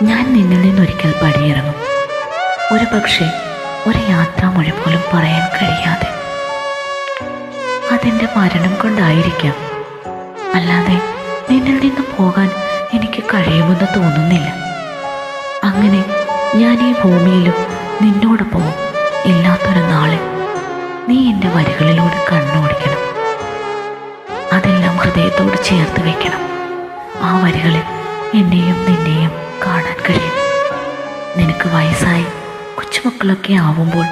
ഞാൻ നിന്നിൽ നിന്നൊരിക്കൽ പടിയിറങ്ങും, ഒരു പക്ഷേ ഒരു യാത്രാമൊഴി പോലും പറയാൻ കഴിയാതെ. അതെൻ്റെ മരണം കൊണ്ടായിരിക്കാം, അല്ലാതെ നിന്നിൽ നിന്ന് പോകാൻ എനിക്ക് കഴിയുമെന്ന് തോന്നുന്നില്ല. അങ്ങനെ ഞാൻ ഈ ഭൂമിയിലും നിന്നോടൊപ്പവും ഇല്ലാത്തൊരു നാളിൽ നീ എൻ്റെ വരികളിലൂടെ കണ്ണോടിക്കണം. അതെല്ലാം ഹൃദയത്തോട് ചേർത്ത് വയ്ക്കണം. ആ വരികളിൽ എന്നെയും നിന്നെയും കാണാൻ കഴിയും. നിനക്ക് വയസ്സായി കൊച്ചുമക്കളൊക്കെ ആവുമ്പോൾ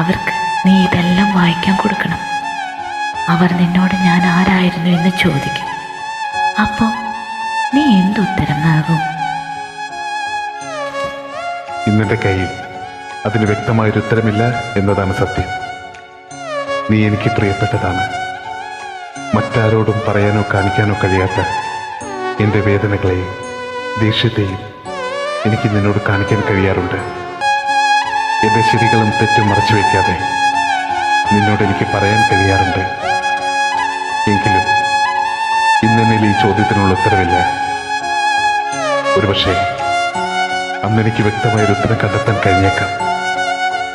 അവർക്ക് നീ ഇതെല്ലാം വായിക്കാൻ കൊടുക്കണം. അവർ നിന്നോട് ഞാൻ ആരായിരുന്നു എന്ന് ചോദിക്കും. അപ്പോൾ നീ എന്തുത്തരം നൽകും? ഇന്നെൻ്റെ കയ്യിൽ അതിന് വ്യക്തമായൊരു ഉത്തരമില്ല എന്നതാണ് സത്യം. നീ എനിക്ക് പ്രിയപ്പെട്ടതാണ്. മറ്റാരോടും പറയാനോ കാണിക്കാനോ കഴിയാത്ത എൻ്റെ വേദനകളെയും ദേഷ്യത്തെയും എനിക്ക് നിന്നോട് കാണിക്കാൻ കഴിയാറുണ്ട്. എൻ്റെ ശരികളും തെറ്റും മറച്ചു വയ്ക്കാതെ നിന്നോട് എനിക്ക് പറയാൻ കഴിയാറുണ്ട്. എങ്കിലും ഇന്നെന്നിൽ ഈ ചോദ്യത്തിനുള്ള ഉത്തരവില്ല. ഒരുപക്ഷെ അന്നെനിക്ക് വ്യക്തമായൊരു ഉത്തരം കണ്ടെത്താൻ കഴിഞ്ഞേക്കാം.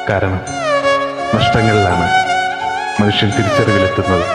കാരണം നഷ്ടങ്ങളിലാണ് മനുഷ്യൻ തിരിച്ചറിവിലെത്തുന്നത്.